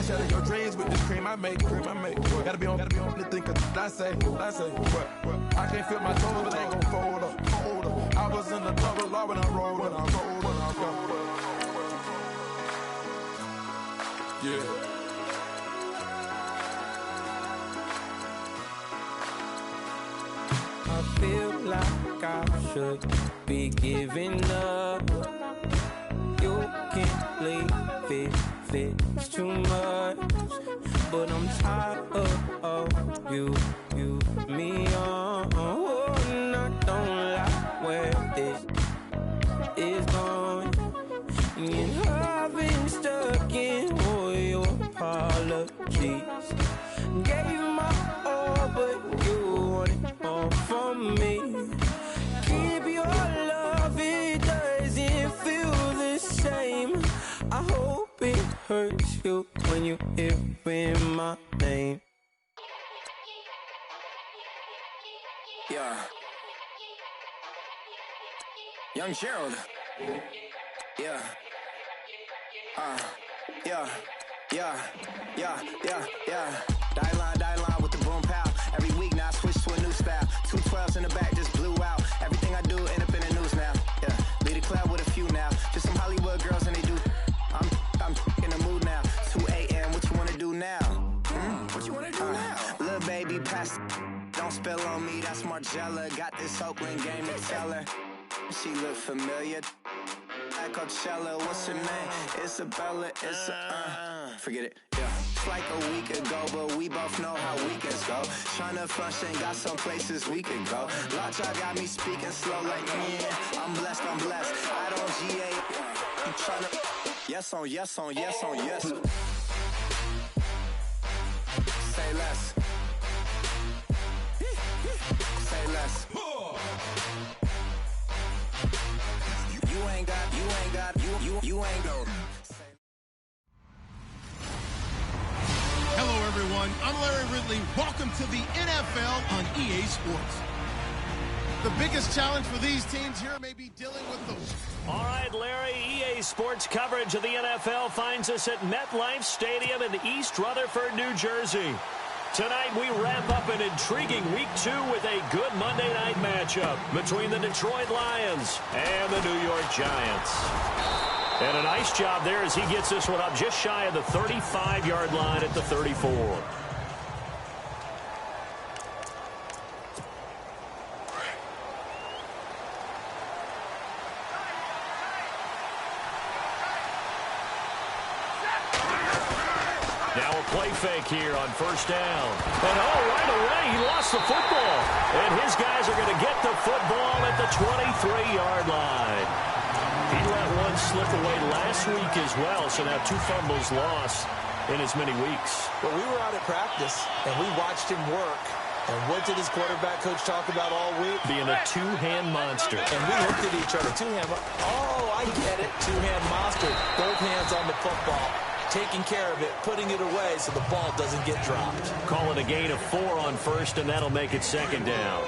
shatter your dreams with this cream I make. Gotta be on the thing, cause I say. What? I can't feel my toes, but they gon' fold up. I was in the double law when I rolled up. Yeah. I feel like I should be giving up. You can't leave it's too much. But I'm tired of you, me on. Oh, and I don't like where this is going. And I've been stuck in all your apologies. Gave my all, but you want it all from me. Keep your love, it doesn't feel the same. I hope it hurts you when you hear my name. Yeah. Young Gerald. Yeah. Die line with the boom pow. Every week now I switch to a new style. 212s in the back just blew out. Everything I do end up in the news now. Yeah. Lead a club with a few now. Just some Hollywood girls and they do. I'm in the mood now. 2 a.m. What you wanna do now? What you wanna do now? Little baby pass. Don't spill on me. That's Margella. Got this Oakland game to tell her. She look familiar. At Coachella, what's her name? Isabella, forget it, yeah. It's like a week ago, but we both know how weekends go. Tryna function, got some places we could go. Lockjaw got me speaking slow like, I'm blessed. I don't GA. You tryna, yes on yes. Say less. Say less. You ain't got. Hello, everyone. I'm Larry Ridley. Welcome to the NFL on EA Sports. The biggest challenge for these teams here may be dealing with those. All right, Larry, EA Sports coverage of the NFL finds us at MetLife Stadium in East Rutherford, New Jersey. Tonight, we wrap up an intriguing Week 2 with a good Monday night matchup between the Detroit Lions and the New York Giants. And a nice job there as he gets this one up just shy of the 35-yard line at the 34. Now a play fake here on first down. And right away, he lost the football. And his guys are going to get the football at the 23-yard line. He let one slip away last week as well, so now 2 fumbles lost in as many weeks. Well, we were out at practice, and we watched him work. And what did his quarterback coach talk about all week? Being a two-hand monster. And we looked at each other. Two-hand. Oh, I get it. Two-hand monster. Both hands on the football. Taking care of it, putting it away so the ball doesn't get dropped. Call it a gain of 4 on first, and that'll make it second down.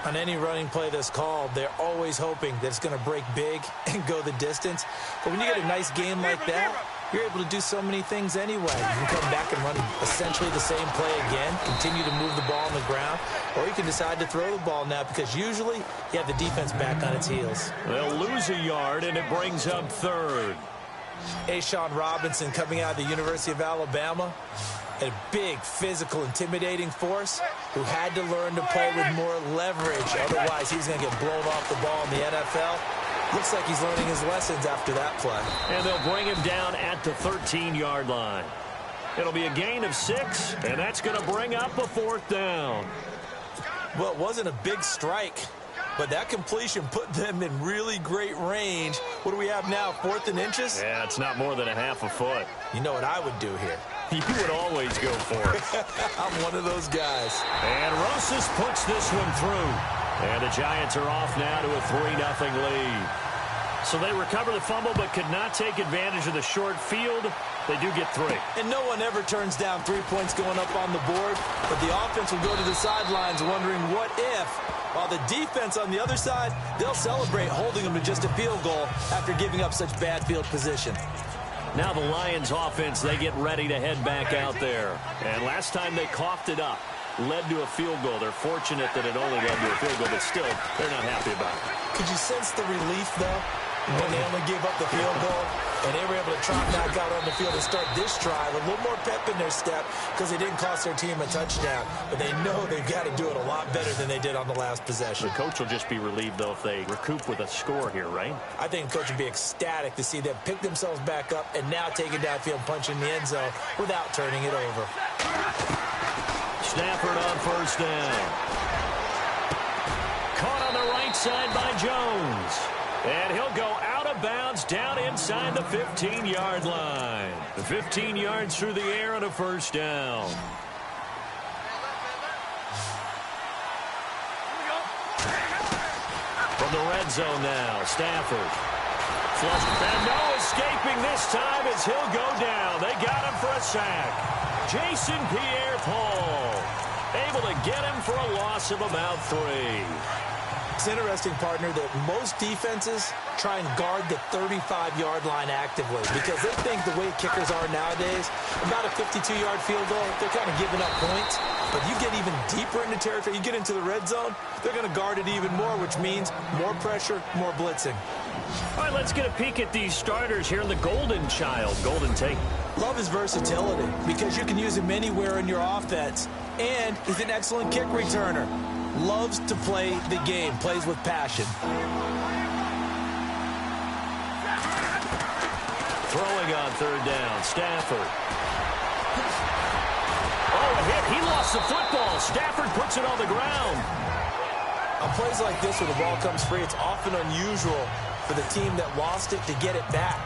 On any running play that's called, they're always hoping that it's going to break big and go the distance. But when you get a nice game like that, you're able to do so many things anyway. You can come back and run essentially the same play again, continue to move the ball on the ground, or you can decide to throw the ball now because usually you have the defense back on its heels. They'll lose a yard, and it brings up third. A'Shawn Robinson coming out of the University of Alabama. A big, physical, intimidating force who had to learn to play with more leverage. Otherwise, he's going to get blown off the ball in the NFL. Looks like he's learning his lessons after that play. And they'll bring him down at the 13-yard line. It'll be a gain of 6, and that's going to bring up a 4th down. Well, it wasn't a big strike, but that completion put them in really great range. What do we have now, 4th and inches? Yeah, it's not more than a half a foot. You know what I would do here? You would always go for it. I'm one of those guys. And Rosas puts this one through. And the Giants are off now to a 3-0 lead. So they recover the fumble but could not take advantage of the short field. They do get 3. And no one ever turns down 3 points going up on the board. But the offense will go to the sidelines wondering what if. While the defense on the other side, they'll celebrate holding them to just a field goal after giving up such bad field position. Now the Lions offense, they get ready to head back out there. And last time they coughed it up, led to a field goal. They're fortunate that it only led to a field goal, but still, they're not happy about it. Could you sense the relief, though, when they only gave up the field goal? And they were able to trot back out on the field and start this drive. A little more pep in their step because they didn't cost their team a touchdown. But they know they've got to do it a lot better than they did on the last possession. The coach will just be relieved, though, if they recoup with a score here, right? I think the coach would be ecstatic to see them pick themselves back up and now take it downfield and punch in the end zone without turning it over. Stafford on first down. Caught on the right side by Jones. And he'll go out of bounds down inside the 15-yard line. 15 yards through the air on a first down. From the red zone now, Stafford. Flushed, and no escaping this time as he'll go down. They got him for a sack. Jason Pierre-Paul able to get him for a loss of about 3. It's interesting, partner, that most defenses try and guard the 35-yard line actively because they think the way kickers are nowadays, about a 52-yard field goal, they're kind of giving up points. But you get even deeper into territory, you get into the red zone, they're going to guard it even more, which means more pressure, more blitzing. All right, let's get a peek at these starters here in the Golden Child. Golden Tate. Love his versatility because you can use him anywhere in your offense. And he's an excellent kick returner. Loves to play the game, plays with passion. Throwing on third down, Stafford. Oh, a hit. He lost the football. Stafford puts it on the ground. On plays like this where the ball comes free, it's often unusual for the team that lost it to get it back.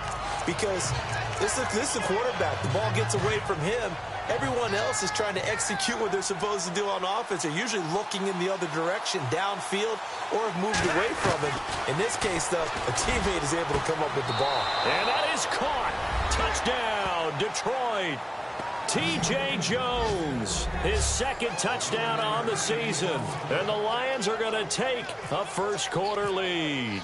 Because this is the quarterback. The ball gets away from him. Everyone else is trying to execute what they're supposed to do on offense. They're usually looking in the other direction, downfield, or have moved away from him. In this case, though, a teammate is able to come up with the ball. And that is caught. Touchdown, Detroit. T.J. Jones, his second touchdown on the season. And the Lions are going to take a first-quarter lead.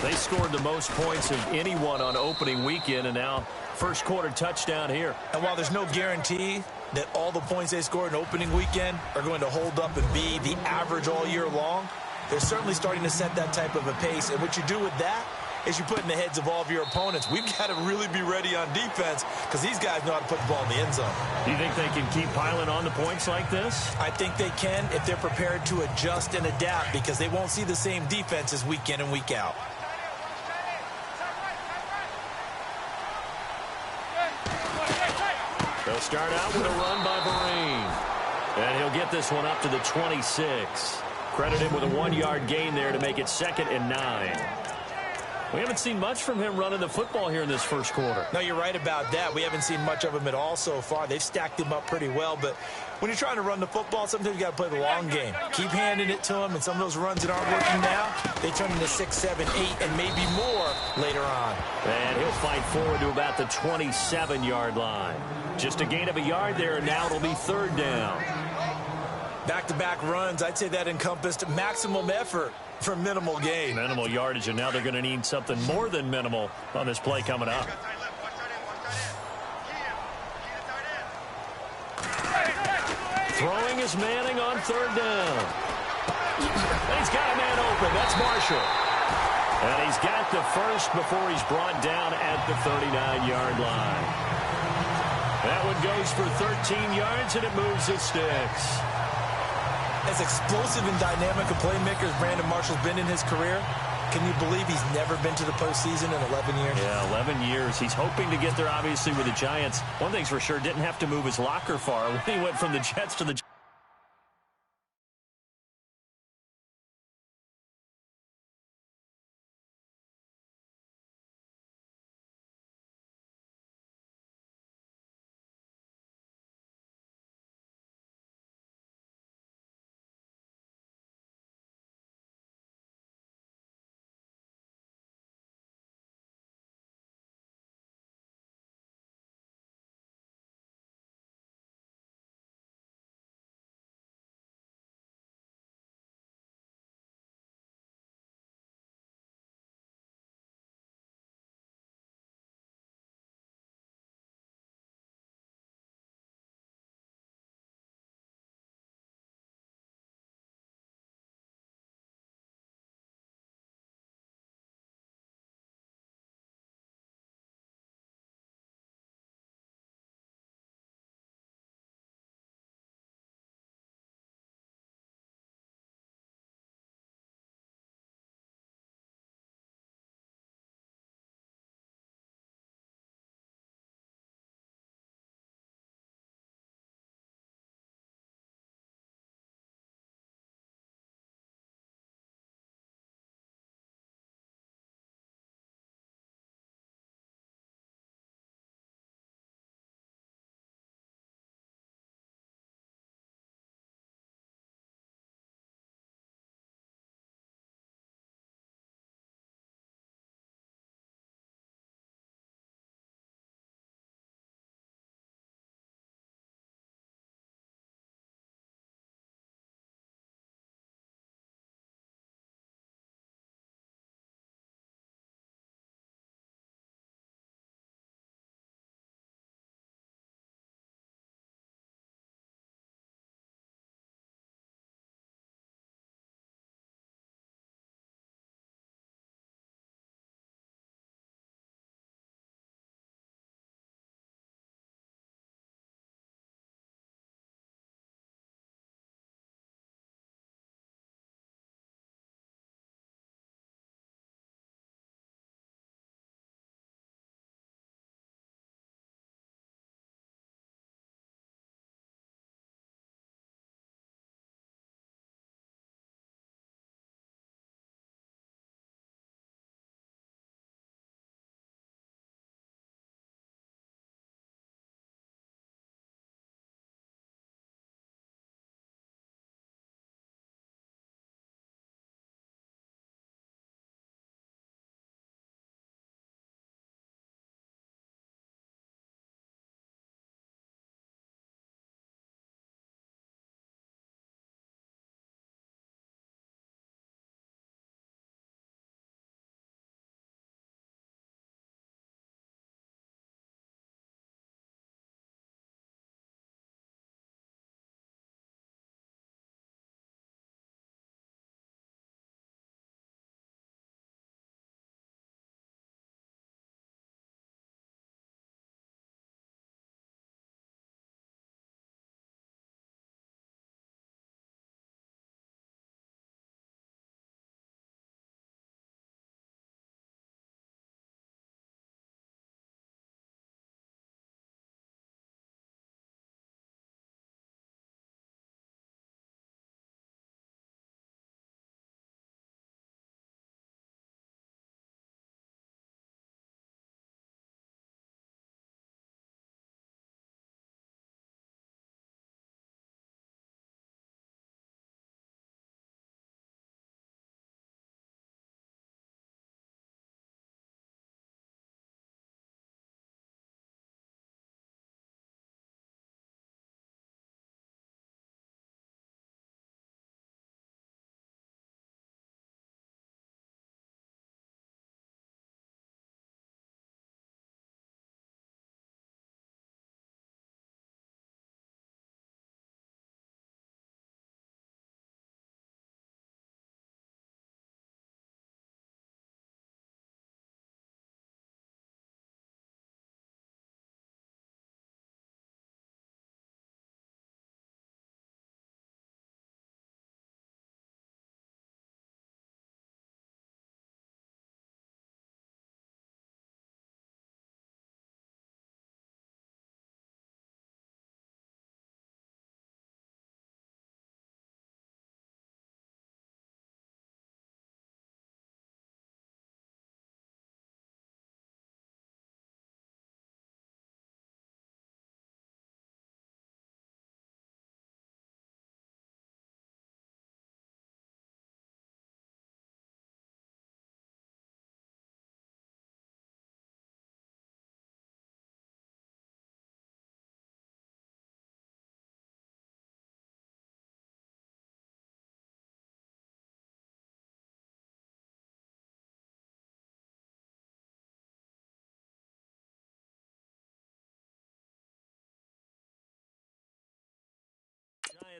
They scored the most points of anyone on opening weekend, and now first quarter touchdown here. And while there's no guarantee that all the points they scored in opening weekend are going to hold up and be the average all year long, they're certainly starting to set that type of a pace. And what you do with that is you put in the heads of all of your opponents, we've got to really be ready on defense because these guys know how to put the ball in the end zone. Do you think they can keep piling on the points like this? I think they can if they're prepared to adjust and adapt because they won't see the same defenses week in and week out. They'll start out with a run by Vereen. And he'll get this one up to the 26. Credited with a 1-yard gain there to make it 2nd and 9. We haven't seen much from him running the football here in this first quarter. No, you're right about that. We haven't seen much of him at all so far. They've stacked him up pretty well, but when you're trying to run the football, sometimes you got to play the long game. Keep handing it to him, and some of those runs that aren't working now, they turn into 6, 7, 8, and maybe more later on. And he'll fight forward to about the 27-yard line. Just a gain of a yard there, and now it'll be 3rd down. Back-to-back runs, I'd say that encompassed maximum effort for minimal gain. Minimal yardage, and now they're going to need something more than minimal on this play coming up. Throwing is Manning on 3rd down. He's got a man open. That's Marshall. And he's got the first before he's brought down at the 39-yard line. That one goes for 13 yards, and it moves the sticks. As explosive and dynamic a playmaker as Brandon Marshall's been in his career, can you believe he's never been to the postseason in 11 years? Yeah, 11 years. He's hoping to get there, obviously, with the Giants. One thing's for sure, didn't have to move his locker far when he went from the Jets to the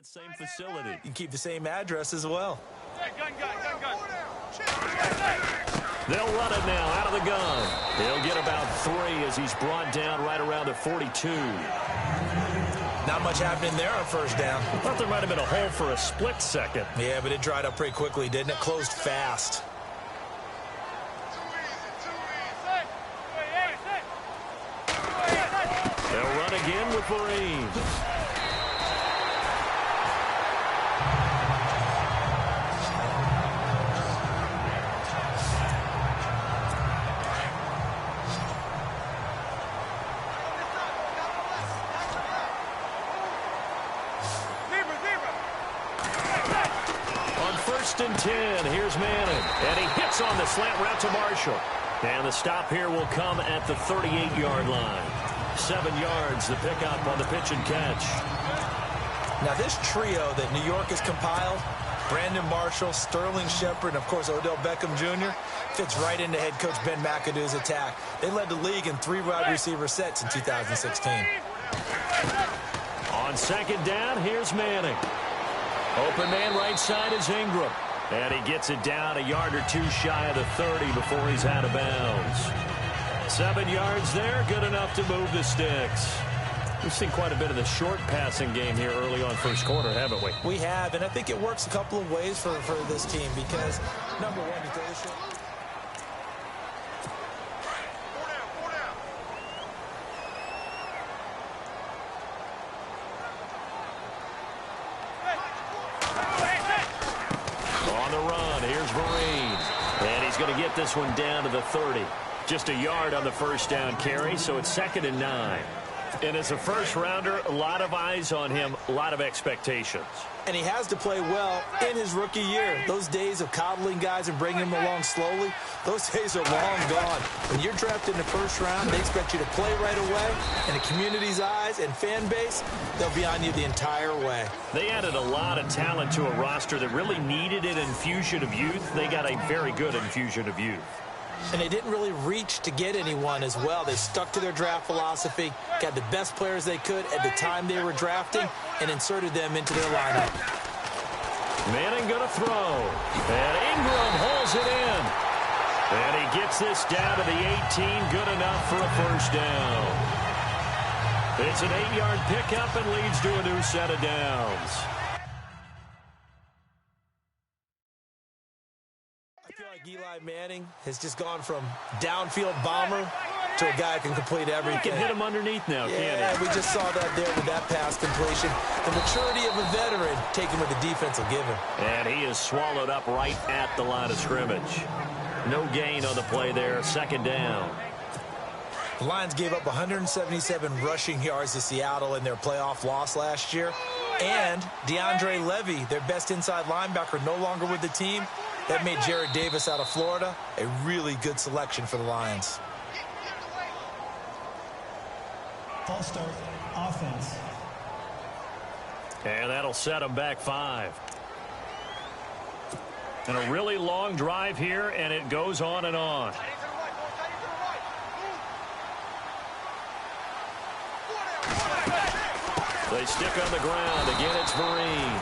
that same facility. You can keep the same address as well. Gun. They'll run it now out of the gun. He'll get about 3 as he's brought down right around the 42. Not much happening there on first down. I thought there might have been a hole for a split second. Yeah, but it dried up pretty quickly, didn't it? Closed fast. They'll run again with Vereen. On 1st and 10, here's Manning. And he hits on the slant route to Marshall. And the stop here will come at the 38-yard line. 7 yards, the pickup on the pitch and catch. Now this trio that New York has compiled, Brandon Marshall, Sterling Shepard, and of course Odell Beckham Jr., fits right into head coach Ben McAdoo's attack. They led the league in 3 wide receiver sets in 2016. On 2nd down, here's Manning. Open man right side is Ingram. And he gets it down a yard or 2 shy of the 30 before he's out of bounds. 7 yards there, good enough to move the sticks. We've seen quite a bit of the short passing game here early on first quarter, haven't we? We have, and I think it works a couple of ways for this team because, number one, you throw the short. On the run, here's Vereen. And he's going to get this one down to the 30. Just a yard on the first down carry, so it's 2nd and 9. And as a first-rounder, a lot of eyes on him, a lot of expectations. And he has to play well in his rookie year. Those days of coddling guys and bringing them along slowly, those days are long gone. When you're drafted in the first round, they expect you to play right away. And the community's eyes and fan base, they'll be on you the entire way. They added a lot of talent to a roster that really needed an infusion of youth. They got a very good infusion of youth. And they didn't really reach to get anyone as well. They stuck to their draft philosophy, got the best players they could at the time they were drafting, and inserted them into their lineup. Manning going to throw. And Ingram hauls it in. And he gets this down to the 18, good enough for a first down. It's an 8-yard pickup and leads to a new set of downs. Eli Manning has just gone from downfield bomber to a guy who can complete everything. He can hit him underneath now, can't he? Yeah, we just saw that there with that pass completion. The maturity of a veteran taken with the defense will give him. And he is swallowed up right at the line of scrimmage. No gain on the play there, 2nd down. The Lions gave up 177 rushing yards to Seattle in their playoff loss last year. And DeAndre Levy, their best inside linebacker, no longer with the team. That made Jared Davis out of Florida a really good selection for the Lions. False start, offense. And that'll set them back 5. And a really long drive here, and it goes on and on. They stick on the ground. Again, it's Vereen.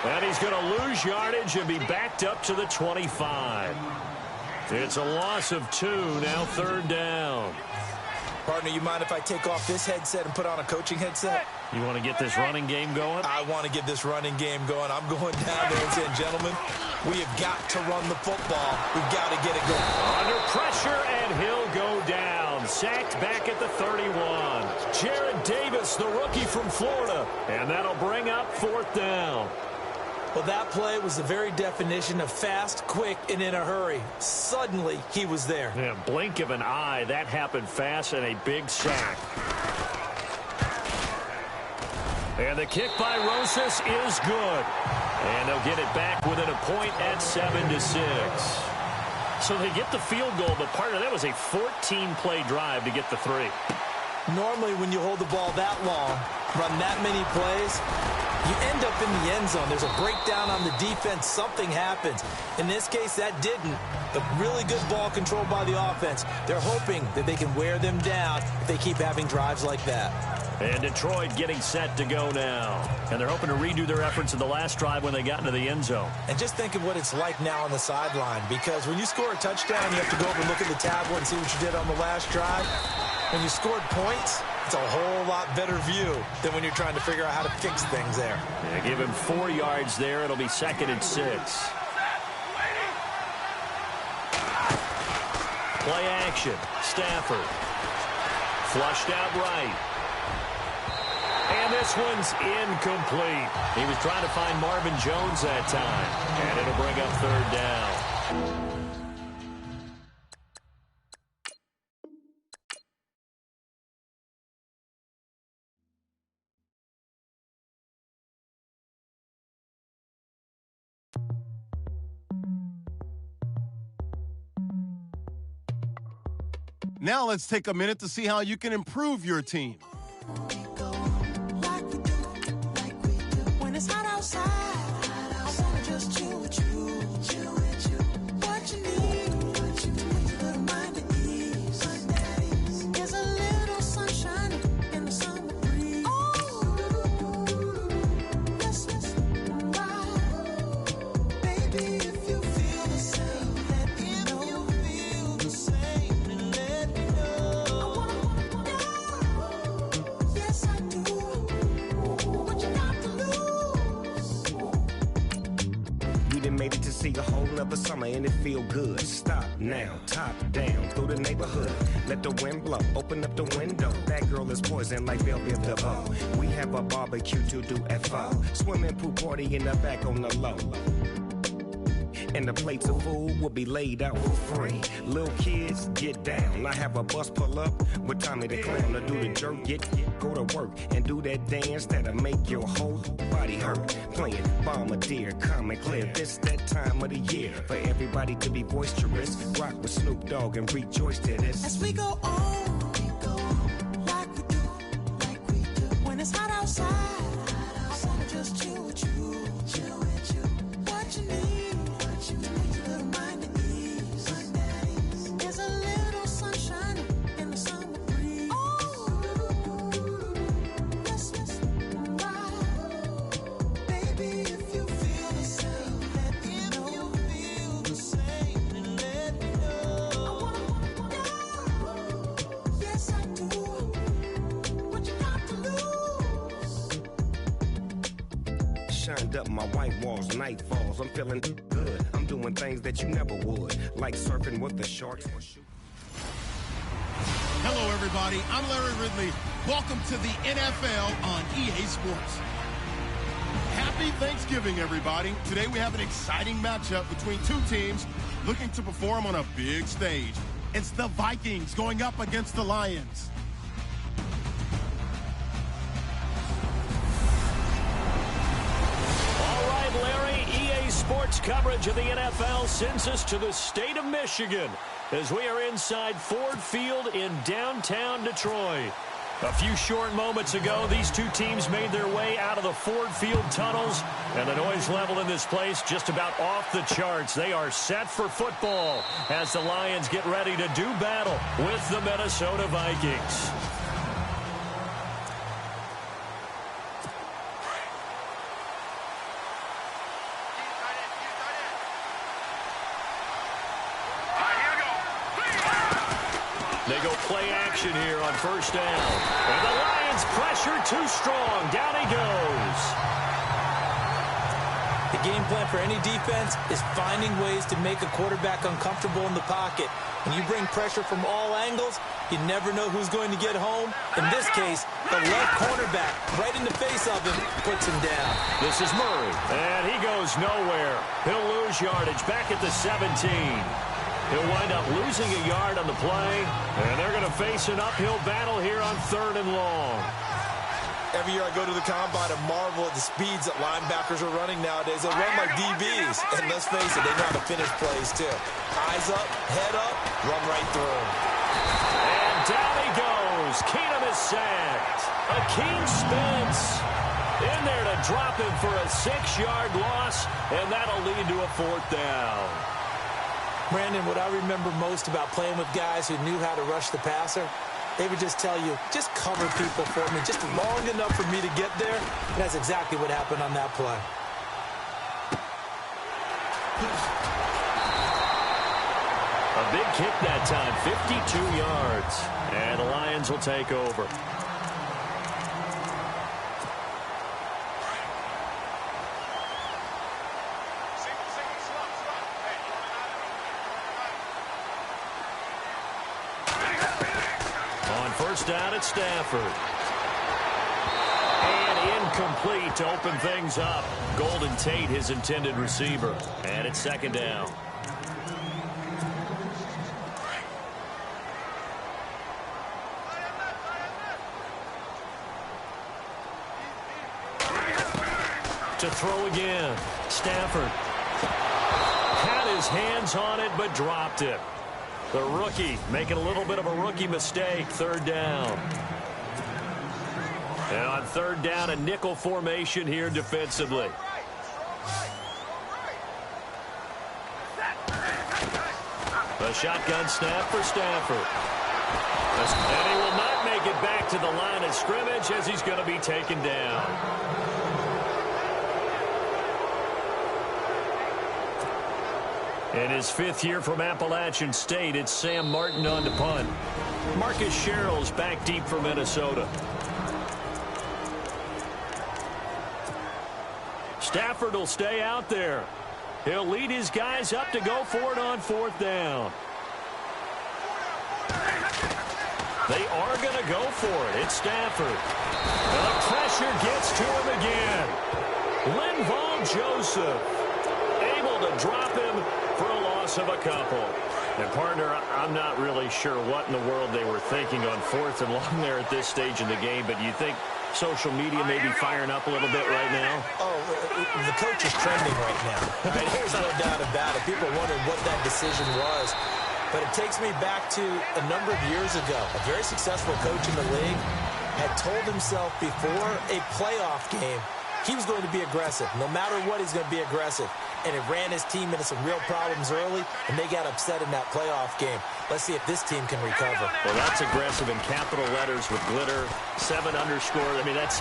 And he's going to lose yardage and be backed up to the 25. It's a loss of 2, now 3rd down. Partner, you mind if I take off this headset and put on a coaching headset? You want to get this running game going? I want to get this running game going. I'm going down there and saying, gentlemen, we have got to run the football. We've got to get it going. Under pressure, and he'll go down. Sacked back at the 31. Jared Davis, the rookie from Florida. And that'll bring up 4th down. Well, that play was the very definition of fast, quick, and in a hurry. Suddenly, he was there. Yeah, blink of an eye. That happened fast and a big sack. And the kick by Rosas is good. And they'll get it back within a point at 7-6. So they get the field goal, but part of that was a 14-play drive to get the 3. Normally, when you hold the ball that long, run that many plays, You end up in the end zone. There's a breakdown on the defense. Something happens. In this case, that didn't. The really good ball control by the offense. They're hoping that they can wear them down if they keep having drives like that. And Detroit getting set to go now. And they're hoping to redo their efforts in the last drive when they got into the end zone. And just think of what it's like now on the sideline, because when you score a touchdown, you have to go over and look at the tablet and see what you did on the last drive. When you scored points, it's a whole lot better view than when you're trying to figure out how to fix things there. Yeah, give him 4 yards there. It'll be 2nd and 6. Play action. Stafford. Flushed out right. And this one's incomplete. He was trying to find Marvin Jones that time. And it'll bring up 3rd down. Now let's take a minute to see how you can improve your team. And it feel good. Stop now, top down through the neighborhood. Let the wind blow, open up the window. That girl is poison like Belleville DeVoe. We have a barbecue to do FO. Swimming pool party in the back on the low. And the plates of food will be laid out for free. Little kids, get down. I have a bus pull up with Tommy the Clown to do the jerk. Go to work and do that dance that'll make your whole body hurt. Playing Bombardier, Common Clear. This that time of the year for everybody to be boisterous. Rock with Snoop Dogg and rejoice to this. As we go on like we do, when it's hot outside. Just chill with you, what you need. There's a little sunshine in the summer breeze. Yes, baby, if you feel the same, let me know. You feel the same, let me know. I wanna go. Yes, I do. What you got to lose? Shined up my white walls, night falls. I'm feeling good. I'm doing things that you never would, like surfing with the sharks. Hello, everybody. I'm Larry Ridley. Welcome to the NFL on EA Sports. Happy Thanksgiving, everybody. Today we have an exciting matchup between two teams looking to perform on a big stage. It's the Vikings going up against the Lions. Larry, EA Sports coverage of the NFL sends us to the state of Michigan as we are inside Ford Field in downtown Detroit. A few short moments ago, these two teams made their way out of the Ford Field tunnels, and the noise level in this place just about off the charts. They are set for football as the Lions get ready to do battle with the Minnesota Vikings. They go play action here on first down. And the Lions pressure too strong. Down he goes. The game plan for any defense is finding ways to make a quarterback uncomfortable in the pocket. When you bring pressure from all angles, you never know who's going to get home. In this case, the left cornerback right in the face of him puts him down. This is Murray, and he goes nowhere. He'll lose yardage back at the 17. He'll wind up losing a yard on the play, and they're going to face an uphill battle here on 3rd and long. Every year I go to the combine and marvel at the speeds that linebackers are running nowadays. They run like DBs, and let's face it, they know how to finish plays too. Eyes up, head up, run right through. And down he goes. Keenum is sacked. Akeem Spence. In there to drop him for a 6-yard loss, and that'll lead to a 4th down. Brandon, what I remember most about playing with guys who knew how to rush the passer, they would just tell you, just cover people for me, just long enough for me to get there. And that's exactly what happened on that play. A big kick that time, 52 yards. And the Lions will take over. On first down at Stafford. And incomplete to open things up. Golden Tate, his intended receiver. And it's 2nd down. To throw again. Stafford had his hands on it but dropped it. The rookie making a little bit of a rookie mistake. 3rd down. And on 3rd down, a nickel formation here defensively. A shotgun snap for Stafford. And he will not make it back to the line of scrimmage as he's going to be taken down. In his 5th year from Appalachian State, it's Sam Martin on to punt. Marcus Sherrill's back deep for Minnesota. Stafford will stay out there. He'll lead his guys up to go for it on 4th down. They are going to go for it. It's Stafford. And the pressure gets to him again. Linval Joseph able to drop him for a loss of a couple. And, partner, I'm not really sure what in the world they were thinking on 4th and long there at this stage in the game, but you think social media may be firing up a little bit right now? Oh, the coach is trending right now. Right? There's no doubt about it. People wondered what that decision was. But it takes me back to a number of years ago. A very successful coach in the league had told himself before a playoff game he was going to be aggressive. No matter what, he's going to be aggressive. And it ran his team into some real problems early, and they got upset in that playoff game. Let's see if this team can recover. Well, that's aggressive in capital letters with glitter, 7 underscore. I mean, that's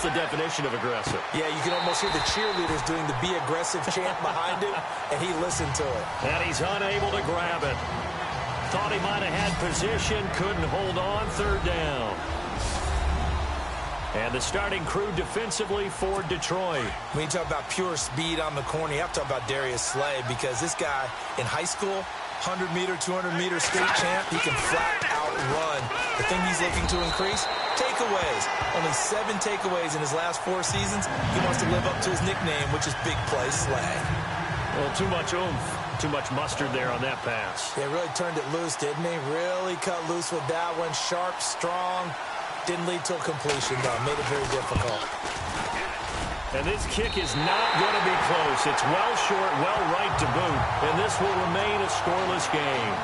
the definition of aggressive. Yeah, you can almost hear the cheerleaders doing the be aggressive chant behind him, and he listened to it. And he's unable to grab it. Thought he might have had position, couldn't hold on. 3rd down. And the starting crew defensively for Detroit. When you talk about pure speed on the corner, you have to talk about Darius Slay, because this guy in high school, 100-meter, 200-meter state champ, he can flat out run. The thing he's looking to increase, takeaways. Only 7 takeaways in his last 4 seasons. He wants to live up to his nickname, which is Big Play Slay. Well, too much oomph, too much mustard there on that pass. Yeah, really turned it loose, didn't he? Really cut loose with that one. Sharp, strong. Didn't lead to a completion, though. Made it very difficult. And this kick is not going to be close. It's well short, well right to boot. And this will remain a scoreless game.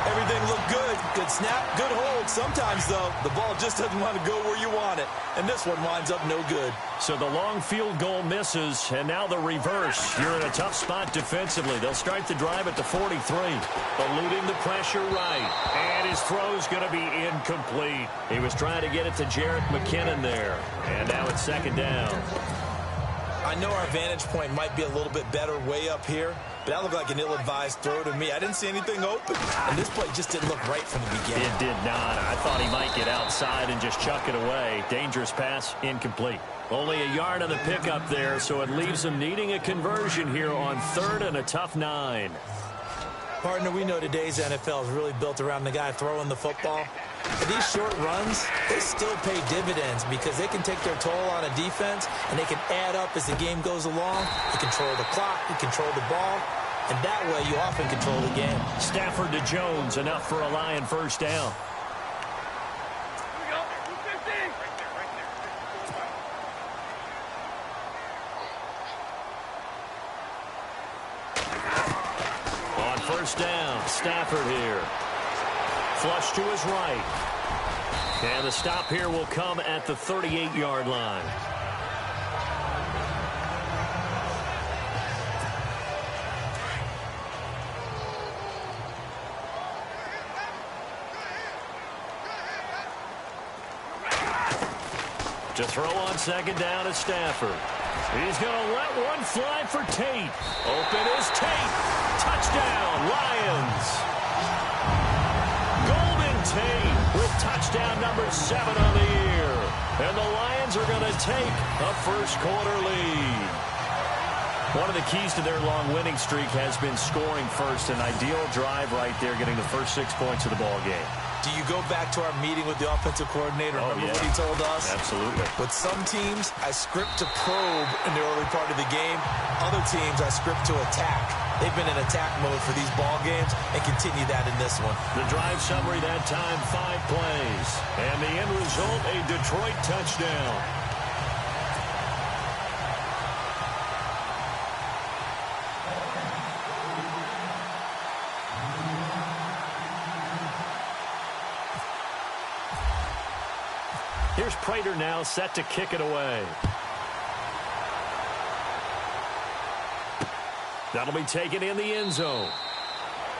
Everything looked good. Good snap, good hold. Sometimes, though, the ball just doesn't want to go where you want it. And this one winds up no good. So the long field goal misses, and now the reverse. You're in a tough spot defensively. They'll start the drive at the 43. Eluding the pressure right. And his throw's going to be incomplete. He was trying to get it to Jerick McKinnon there. And now it's 2nd down. I know our vantage point might be a little bit better way up here, but that looked like an ill-advised throw to me. I didn't see anything open, and this play just didn't look right from the beginning. It did not. I thought he might get outside and just chuck it away. Dangerous pass, incomplete. Only a yard on the pickup there, so it leaves him needing a conversion here on 3rd and a tough 9. Partner, we know today's NFL is really built around the guy throwing the football. But these short runs, they still pay dividends because they can take their toll on a defense, and they can add up as the game goes along. You control the clock, you control the ball, and that way you often control the game. Stafford to Jones, enough for a Lion 1st down. On 1st down, Stafford here. Flush to his right. And the stop here will come at the 38-yard line. To throw on second down is Stafford. He's going to let one fly for Tate. Open is Tate. Touchdown, Lions. Golden Tate with touchdown number 7 on the year. And the Lions are going to take a first-quarter lead. One of the keys to their long winning streak has been scoring first. An ideal drive right there, getting the first 6 points of the ball game. Do you go back to our meeting with the offensive coordinator? Remember what he told us? Absolutely. With some teams, I script to probe in the early part of the game. Other teams, I script to attack. They've been in attack mode for these ball games and continue that in this one. The drive summary that time, 5 plays. And the end result, a Detroit touchdown. Here's Prater now set to kick it away. That'll be taken in the end zone.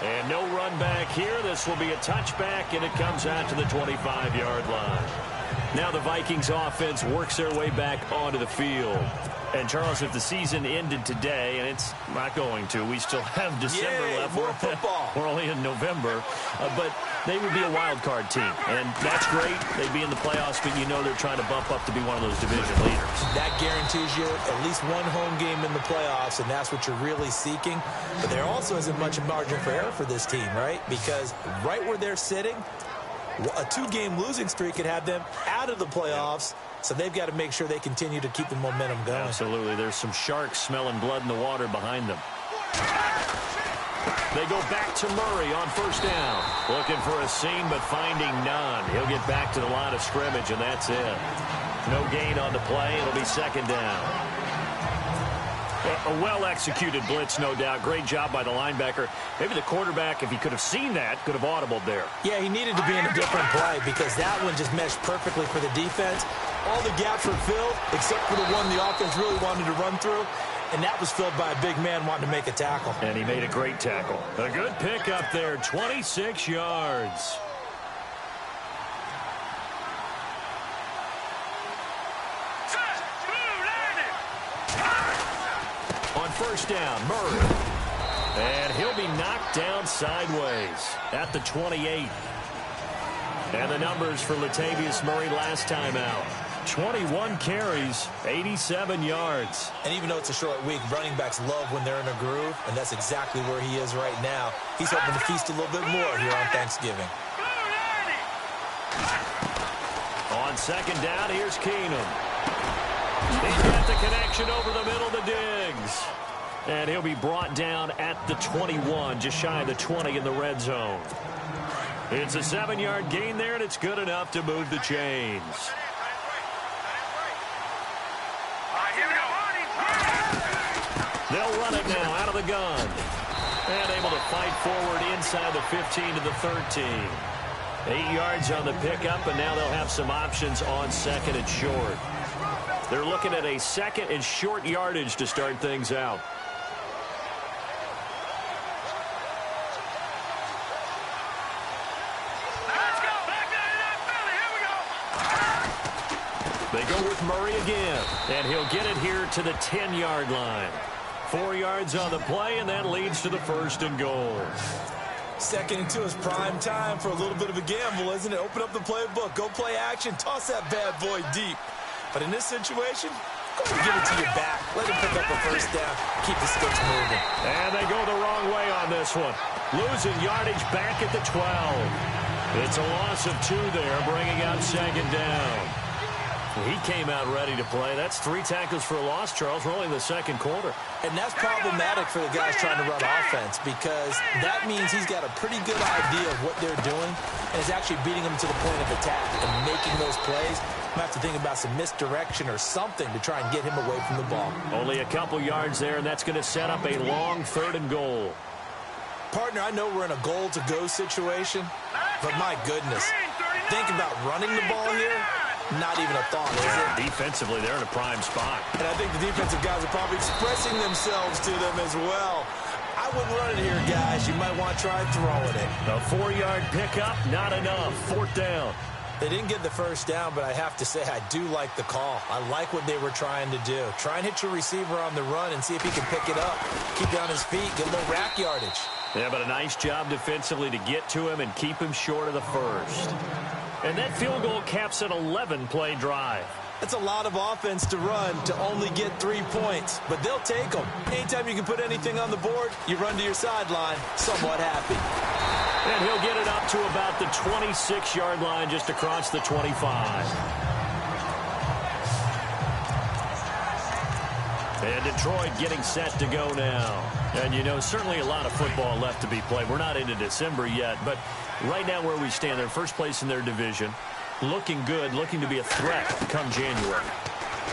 And no run back here. This will be a touchback, and it comes out to the 25-yard line. Now the Vikings offense works their way back onto the field. And, Charles, if the season ended today, and it's not going to, we still have December left. More football. We're only in November. But they would be a wild card team. And that's great. They'd be in the playoffs, but you know they're trying to bump up to be one of those division leaders. That guarantees you at least one home game in the playoffs, and that's what you're really seeking. But there also isn't much margin for error for this team, right? Because right where they're sitting, a 2-game losing streak could have them out of the playoffs. So they've got to make sure they continue to keep the momentum going. Absolutely. There's some sharks smelling blood in the water behind them. They go back to Murray on first down. Looking for a seam, but finding none. He'll get back to the line of scrimmage, and that's it. No gain on the play. It'll be second down. A well-executed blitz, no doubt. Great job by the linebacker. Maybe the quarterback, if he could have seen that, could have audibled there. Yeah, he needed to be in a different play because that one just meshed perfectly for the defense. All the gaps were filled except for the one the offense really wanted to run through, and that was filled by a big man wanting to make a tackle. And he made a great tackle. A good pick up there, 26 yards. On first down, Murray. And he'll be knocked down sideways at the 28. And the numbers for Latavius Murray last time out. 21 carries, 87 yards. And even though it's a short week, running backs love when they're in a groove, and that's exactly where he is right now. He's hoping to feast a little bit more here on Thanksgiving. On second down, here's Keenum. He's got the connection over the middle to Diggs. And he'll be brought down at the 21, just shy of the 20 in the red zone. It's a 7-yard gain there, and it's good enough to move the chains. They'll run it now out of the gun. And able to fight forward inside the 15 to the 13. 8 yards on the pickup, and now they'll have some options on second and short. They're looking at a second and short yardage to start things out. They go with Murray again, and he'll get it here to the 10-yard line. 4 yards on the play, and that leads to the first and goal. Second and 2 is prime time for a little bit of a gamble, isn't it? Open up the playbook, go play action, toss that bad boy deep. But in this situation, go ahead and give it to your back. Let him pick up a first down, keep the sticks moving. And they go the wrong way on this one. Losing yardage back at the 12. It's a loss of 2 there, bringing out second down. He came out ready to play. That's 3 tackles for a loss, Charles. We're only in the second quarter. And that's problematic for the guys trying to run offense because that means he's got a pretty good idea of what they're doing and is actually beating them to the point of attack and making those plays. You have to think about some misdirection or something to try and get him away from the ball. Only a couple yards there, and that's going to set up a long 3rd and goal. Partner, I know we're in a goal-to-go situation, but my goodness, think about running the ball here. Not even a thought, is it? Defensively, they're in a prime spot. And I think the defensive guys are probably expressing themselves to them as well. I wouldn't run it here, guys. You might want to try throwing it. A 4-yard pickup, not enough. 4th down. They didn't get the first down, but I have to say I do like the call. I like what they were trying to do. Try and hit your receiver on the run and see if he can pick it up. Keep it on his feet, get a little rack yardage. Yeah, but a nice job defensively to get to him and keep him short of the first. And that field goal caps an 11-play drive. That's a lot of offense to run to only get 3 points, but they'll take them. Anytime you can put anything on the board, you run to your sideline somewhat happy. And he'll get it up to about the 26-yard line just across the 25. And Detroit getting set to go now. And, you know, certainly a lot of football left to be played. We're not into December yet, but right now where we stand, they're first place in their division. Looking good, looking to be a threat come January.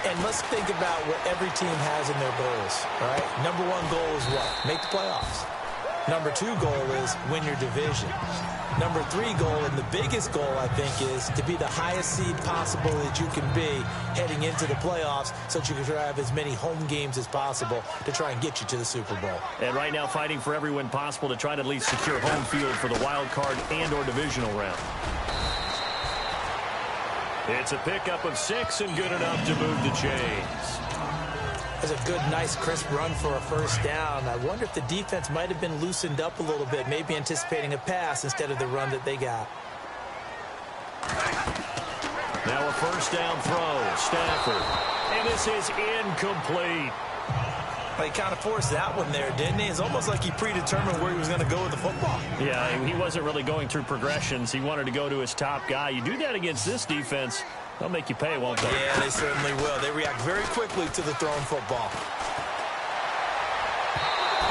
And let's think about what every team has in their goals, all right? Number 1 goal is what? Make the playoffs. Number 2 goal is win your division. Number 3 goal, and the biggest goal, I think, is to be the highest seed possible that you can be heading into the playoffs so that you can drive as many home games as possible to try and get you to the Super Bowl. And right now fighting for every win possible to try to at least secure home field for the wild card and or divisional round. It's a pickup of 6 and good enough to move the chains. That's a good, nice, crisp run for a first down. I wonder if the defense might have been loosened up a little bit, maybe anticipating a pass instead of the run that they got. Now a first down throw, Stafford. And this is incomplete. Well, he kind of forced that one there, didn't he? It's almost like he predetermined where he was going to go with the football. Yeah, he wasn't really going through progressions. He wanted to go to his top guy. You do that against this defense, they'll make you pay, won't they? Yeah, they certainly will. They react very quickly to the thrown football.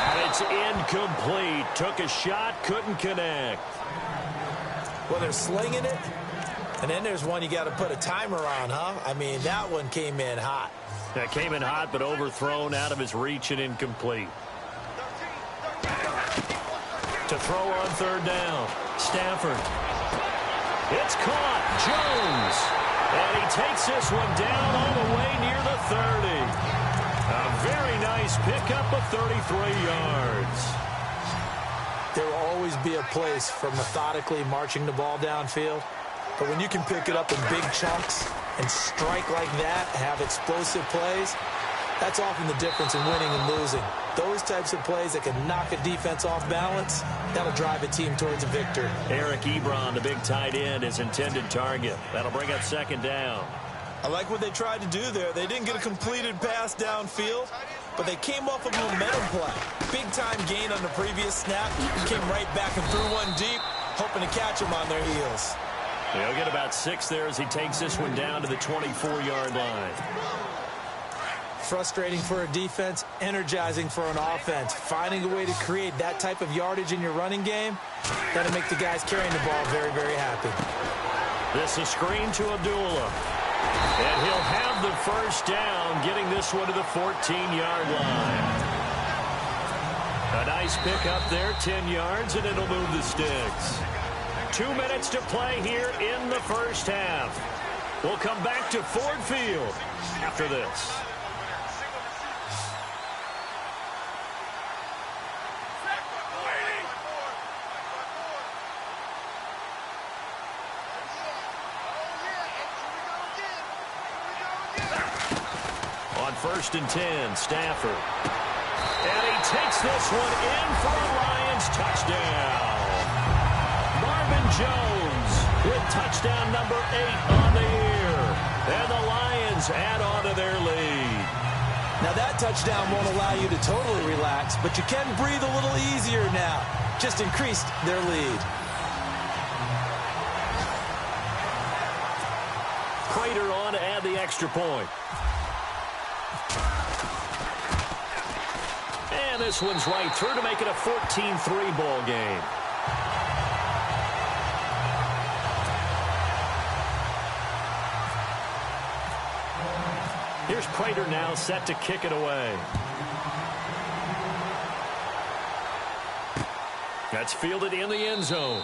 And it's incomplete. Took a shot, couldn't connect. Well, they're slinging it. And then there's one you got to put a timer on, huh? I mean, that one came in hot. That came in hot, but overthrown out of his reach and incomplete. To throw on third down, Stafford. It's caught, Jones. And he takes this one down all the way near the 30. A very nice pickup of 33 yards. There will always be a place for methodically marching the ball downfield. But when you can pick it up in big chunks and strike like that, have explosive plays, that's often the difference in winning and losing. Those types of plays that can knock a defense off balance, that'll drive a team towards a victory. Eric Ebron, the big tight end, is intended target. That'll bring up second down. I like what they tried to do there. They didn't get a completed pass downfield, but they came off a momentum play. Big-time gain on the previous snap. Came right back and threw one deep, hoping to catch them on their heels. He'll get about 6 there as he takes this one down to the 24-yard line. Frustrating for a defense, energizing for an offense. Finding a way to create that type of yardage in your running game, that'll make the guys carrying the ball very, very happy. This is screen to Abdullah. And he'll have the first down, getting this one to the 14-yard line. A nice pick up there, 10 yards, and it'll move the sticks. 2 minutes to play here in the first half. We'll come back to Ford Field after this. On 1st and 10, Stafford. And he takes this one in for a Lions touchdown. Marvin Jones with touchdown number 8 on the year. And the Lions add on to their lead. Now that touchdown won't allow you to totally relax, but you can breathe a little easier now. Just increased their lead. Prater on to add the extra point. And this one's right through to make it a 14-3 ball game. Here's Prater now set to kick it away. That's fielded in the end zone.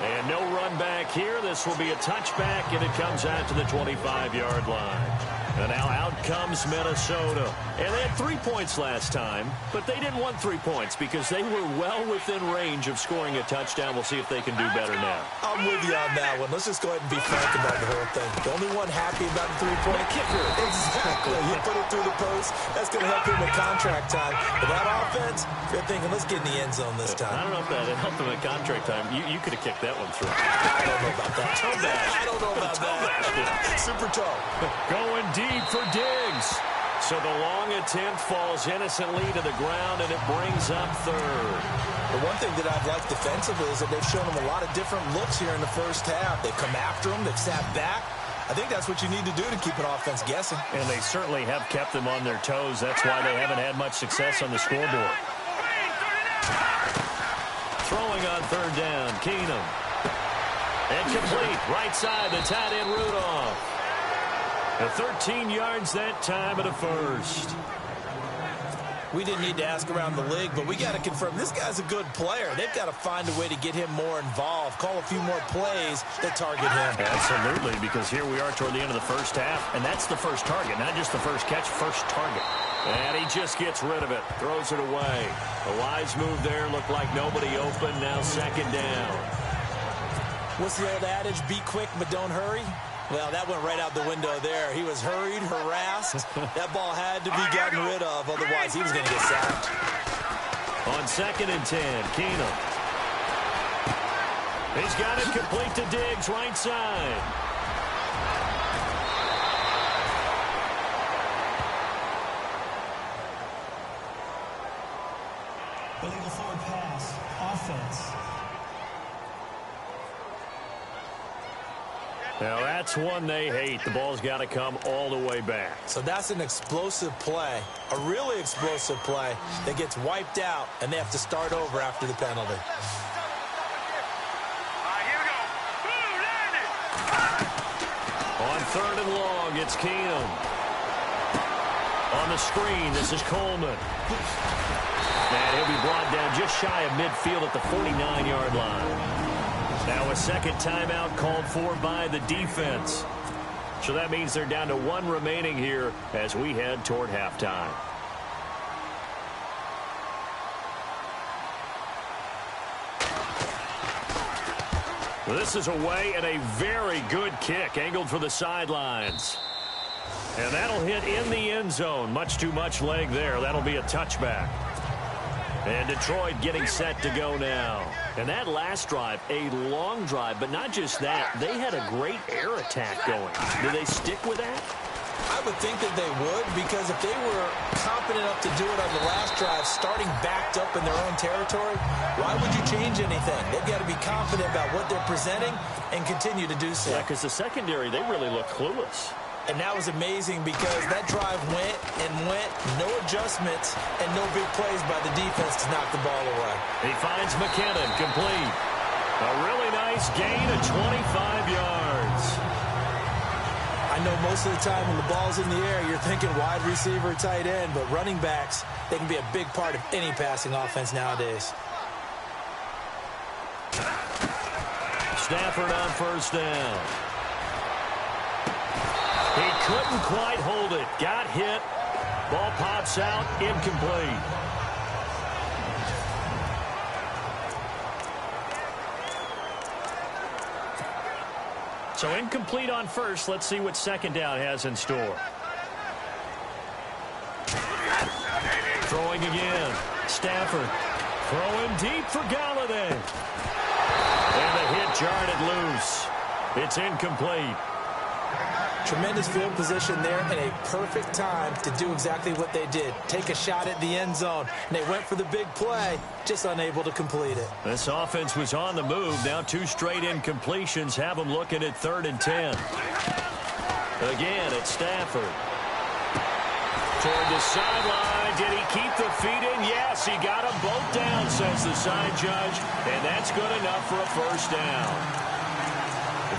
And no run back here. This will be a touchback, and it comes out to the 25-yard line. And now out comes Minnesota. And they had 3 points last time, but they didn't want 3 points because they were well within range of scoring a touchdown. We'll see if they can do better now. I'm with you on that one. Let's just go ahead and be frank about the whole thing. The only one happy about the three-point kicker. Exactly. You put it through the post. That's going to help him at contract time. But that offense, they're thinking, let's get in the end zone this time. I don't know if that helped him at contract time. You could have kicked that one through. I don't know about that. Toe bash. I don't know about that. Super toe. Going deep for Diggs. So the long attempt falls innocently to the ground, and it brings up third. The one thing that I've liked defensively is that they've shown him a lot of different looks here in the first half. They've come after him. They've sat back. I think that's what you need to do to keep an offense guessing. And they certainly have kept them on their toes. That's why they haven't had much success on the scoreboard. Throwing on third down, Keenum. And complete, right side, the tight end Rudolph. 13 yards that time of the first. We didn't need to ask around the league, but we got to confirm this guy's a good player. They've got to find a way to get him more involved, call a few more plays that target him. Absolutely, because here we are toward the end of the first half, and that's the first target, not just the first catch, first target. And he just gets rid of it, throws it away. A wise move there, looked like nobody open, now second down. What's the old adage, be quick but don't hurry? Well, that went right out the window there. He was hurried, harassed. That ball had to be gotten rid of, otherwise he was going to get sacked. On 2nd and 10, Keenum. He's got it complete to Diggs, right side. Illegal forward pass. Offense. Now, that's one they hate. The ball's got to come all the way back. So that's an explosive play, a really explosive play that gets wiped out, and they have to start over after the penalty. On 3rd and long, it's Keenum. On the screen, this is Coleman. And he'll be brought down just shy of midfield at the 49-yard line. Now a second timeout called for by the defense. So that means they're down to 1 remaining here as we head toward halftime. This is away and a very good kick angled for the sidelines. And that'll hit in the end zone. Much too much leg there. That'll be a touchback. And Detroit getting set to go now. And that last drive, a long drive, but not just that. They had a great air attack going. Do they stick with that? I would think that they would, because if they were confident enough to do it on the last drive, starting backed up in their own territory, why would you change anything? They've got to be confident about what they're presenting and continue to do so. Yeah, because the secondary, they really look clueless. And that was amazing because that drive went and went, no adjustments, and no big plays by the defense to knock the ball away. He finds McKinnon complete. A really nice gain of 25 yards. I know most of the time when the ball's in the air, you're thinking wide receiver, tight end, but running backs, they can be a big part of any passing offense nowadays. Stafford on first down. He couldn't quite hold it. Got hit. Ball pops out. Incomplete. So incomplete on first. Let's see what second down has in store. Throwing again. Stafford. Throwing deep for Galladay. And the hit jarred it loose. It's incomplete. Tremendous field position there and a perfect time to do exactly what they did. Take a shot at the end zone. And they went for the big play, just unable to complete it. This offense was on the move. Now 2 straight incompletions have them looking at 3rd and 10. Again, it's Stafford. Toward the sideline. Did he keep the feet in? Yes, he got them both down, says the side judge. And that's good enough for a first down.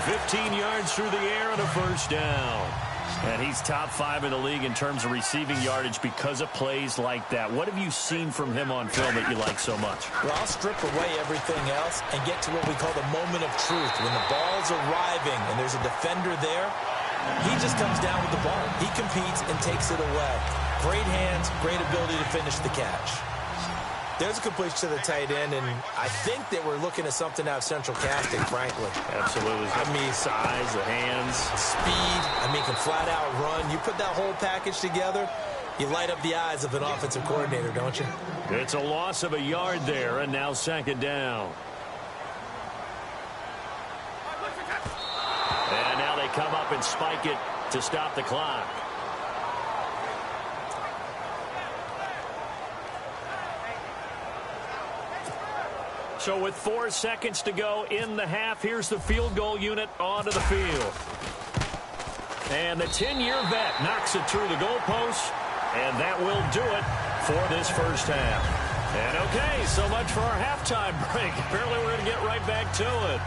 15 yards through the air and a first down. And he's top 5 in the league in terms of receiving yardage because of plays like that. What have you seen from him on film that you like so much? Well, I'll strip away everything else and get to what we call the moment of truth. When the ball's arriving and there's a defender there, He just comes down with the ball. He competes and takes it away. Great hands, great ability to finish the catch. There's a completion to the tight end, and I think that we're looking at something out of central casting, frankly. Absolutely. I mean, size, the hands. Speed. I mean, can flat out run. You put that whole package together, you light up the eyes of an offensive coordinator, don't you? It's a loss of a yard there, and now second down. And now they come up and spike it to stop the clock. So with 4 seconds to go in the half, here's the field goal unit onto the field. And the 10-year vet knocks it through the goalpost, and that will do it for this first half. And okay, so much for our halftime break. Apparently we're going to get right back to it.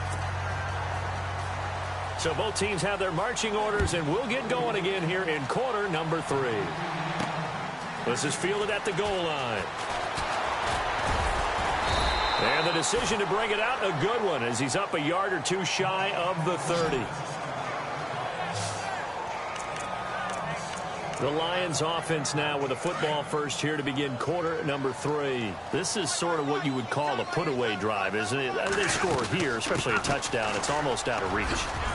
So both teams have their marching orders, and we'll get going again here in quarter number 3. This is fielded at the goal line. And the decision to bring it out, a good one, as he's up a yard or two shy of the 30. The Lions offense now with a football first here to begin quarter number 3. This is sort of what you would call a put-away drive, isn't it? They score here, especially a touchdown. It's almost out of reach.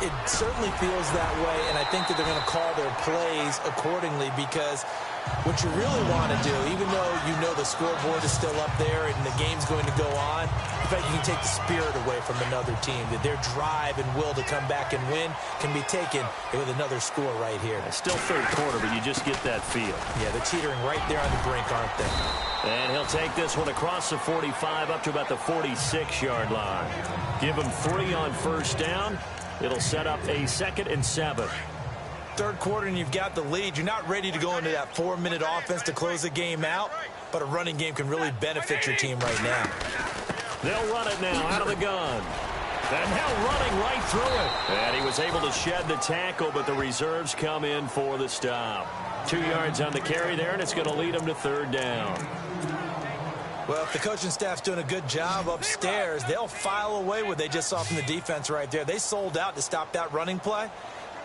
It certainly feels that way, and I think that they're going to call their plays accordingly, because what you really want to do, even though you know the scoreboard is still up there and the game's going to go on, in fact, you can take the spirit away from another team, that their drive and will to come back and win can be taken with another score right here. It's still third quarter, but you just get that feel. Yeah, they're teetering right there on the brink, aren't they? And he'll take this one across the 45 up to about the 46-yard line. Give him 3 on first down. It'll set up a 2nd and 7. Third quarter and you've got the lead. You're not ready to go into that 4-minute offense to close the game out, but a running game can really benefit your team right now. They'll run it now out of the gun. And now running right through it. And he was able to shed the tackle, but the reserves come in for the stop. 2 yards on the carry there, and it's going to lead them to third down. Well, if the coaching staff's doing a good job upstairs, they'll file away what they just saw from the defense right there. They sold out to stop that running play.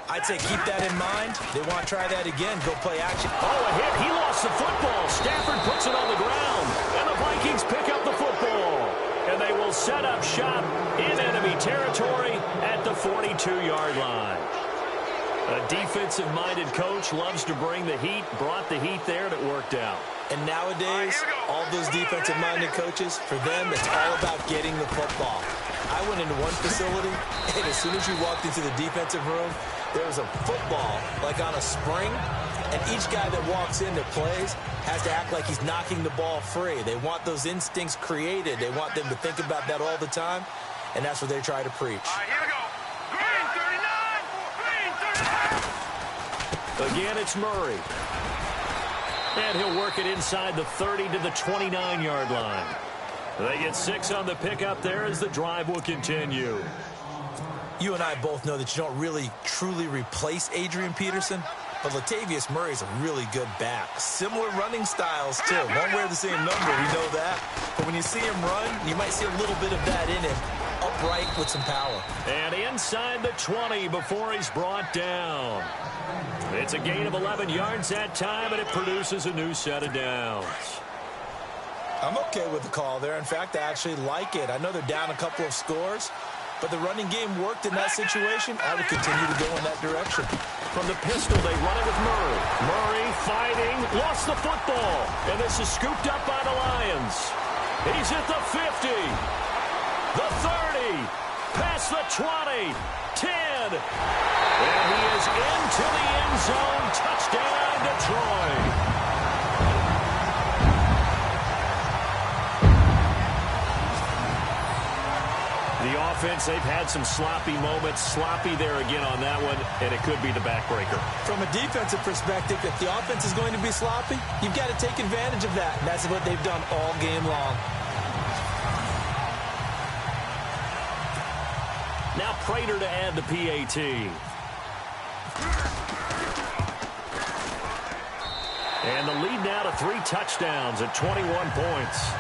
I'd say keep that in mind. They want to try that again. Go play action. Oh, a hit. He lost the football. Stafford puts it on the ground. And the Vikings pick up the football. And they will set up shop in enemy territory at the 42-yard line. A defensive-minded coach loves to bring the heat. Brought the heat there, and it worked out. And nowadays, all those defensive-minded coaches, for them, it's all about getting the football. I went into one facility, and as soon as you walked into the defensive room, there was a football, like on a spring, and each guy that walks in that plays has to act like he's knocking the ball free. They want those instincts created. They want them to think about that all the time, and that's what they try to preach. All right, here we go. Green 39. Green 39. Again, it's Murray. And he'll work it inside the 30 to the 29-yard line. They get 6 on the pickup there as the drive will continue. You and I both know that you don't really truly replace Adrian Peterson, but Latavius Murray's a really good back. Similar running styles, too. Won't wear the same number, we know that. But when you see him run, you might see a little bit of that in him, upright with some power. And inside the 20 before he's brought down. It's a gain of 11 yards that time, and it produces a new set of downs. I'm okay with the call there. In fact, I actually like it. I know they're down a couple of scores, but the running game worked in that situation. I would continue to go in that direction. From the pistol, they run it with Murray. Murray fighting, lost the football, and this is scooped up by the Lions. He's at the 50, the 30, past the 20, 10, and he is into the end zone. Touchdown, Detroit. The offense, they've had some sloppy moments. Sloppy there again on that one, and it could be the backbreaker. From a defensive perspective, if the offense is going to be sloppy, you've got to take advantage of that. And that's what they've done all game long. Now Prater to add the PAT. And the lead now to 3 touchdowns at 21 points.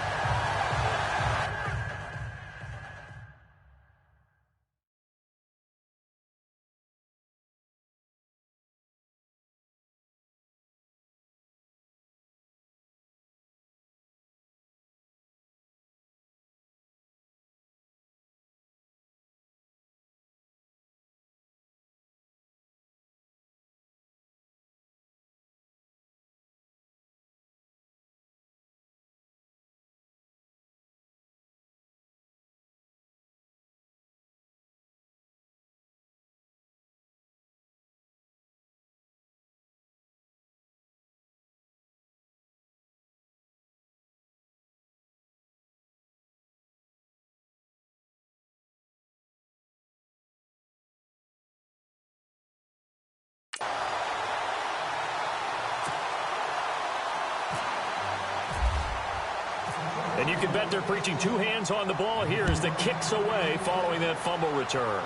can bet they're preaching two hands on the ball here as the kick's away following that fumble return.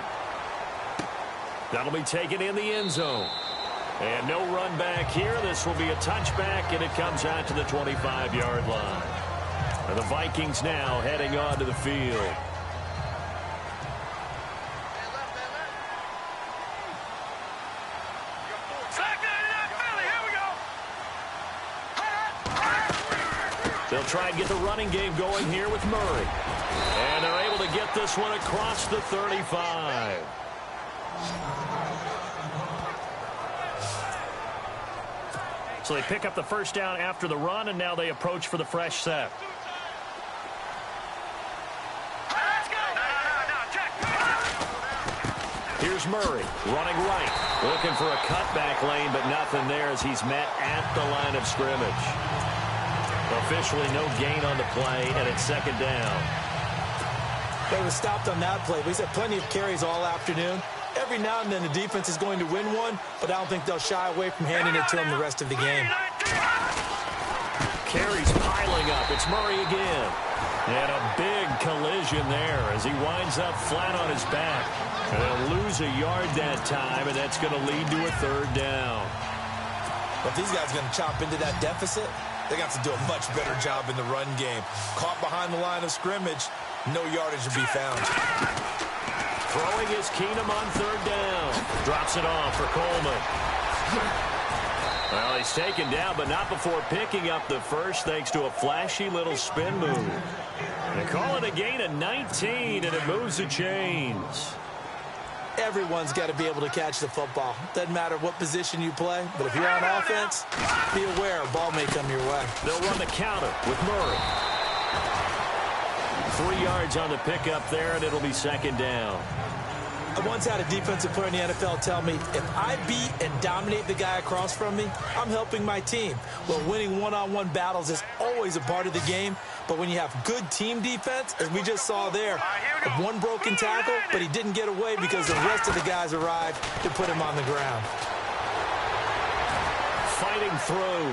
That'll be taken in the end zone. And no run back here. This will be a touchback, and it comes out to the 25-yard line. And the Vikings now heading onto the field. They'll try and get the running game going here with Murray. And they're able to get this one across the 35. So they pick up the first down after the run, and now they approach for the fresh set. Here's Murray running right. Looking for a cutback lane, but nothing there as he's met at the line of scrimmage. Officially no gain on the play, and it's second down. They were stopped on that play. We've had plenty of carries all afternoon. Every now and then the defense is going to win one, but I don't think they'll shy away from handing it to them the rest of the game. Carries piling up. It's Murray again. And a big collision there as he winds up flat on his back. And they'll lose a yard that time, and that's going to lead to a third down. But if these guys are going to chop into that deficit, they got to do a much better job in the run game. Caught behind the line of scrimmage, no yardage to be found. Throwing is Keenum on third down. Drops it off for Coleman. Well, he's taken down, but not before picking up the first thanks to a flashy little spin move. They call it a gain of 19, and it moves the chains. Everyone's got to be able to catch the football. Doesn't matter what position you play, but if you're on offense, be aware a ball may come your way. They'll run the counter with Murray. 3 yards on the pickup there, and it'll be second down. I once had a defensive player in the NFL tell me, if I beat and dominate the guy across from me, I'm helping my team. Well, winning one-on-one battles is always a part of the game, but when you have good team defense, as we just saw there, one broken tackle, but he didn't get away because the rest of the guys arrived to put him on the ground. Fighting through.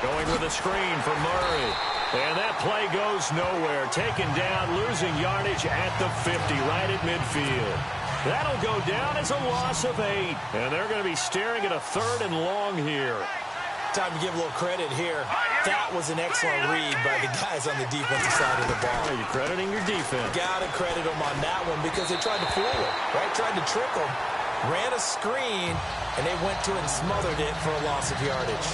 Going with a screen for Murray. And that play goes nowhere. Taken down, losing yardage at the 50, right at midfield. That'll go down as a loss of 8. And they're going to be staring at a third and long here. Time to give a little credit here. That was an excellent read by the guys on the defensive side of the ball. Are you crediting your defense? Got to credit them on that one because they tried to fool him, right? Tried to trick him. Ran a screen, and they went to it and smothered it for a loss of yardage.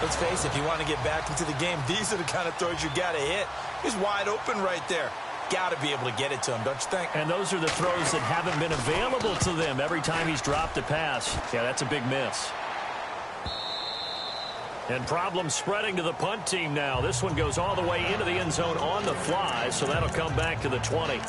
Let's face it, if you want to get back into the game, these are the kind of throws you got to hit. He's wide open right there. Got to be able to get it to him, don't you think? And those are the throws that haven't been available to them every time he's dropped a pass. Yeah, that's a big miss. And problems spreading to the punt team now. This one goes all the way into the end zone on the fly, so that'll come back to the 20.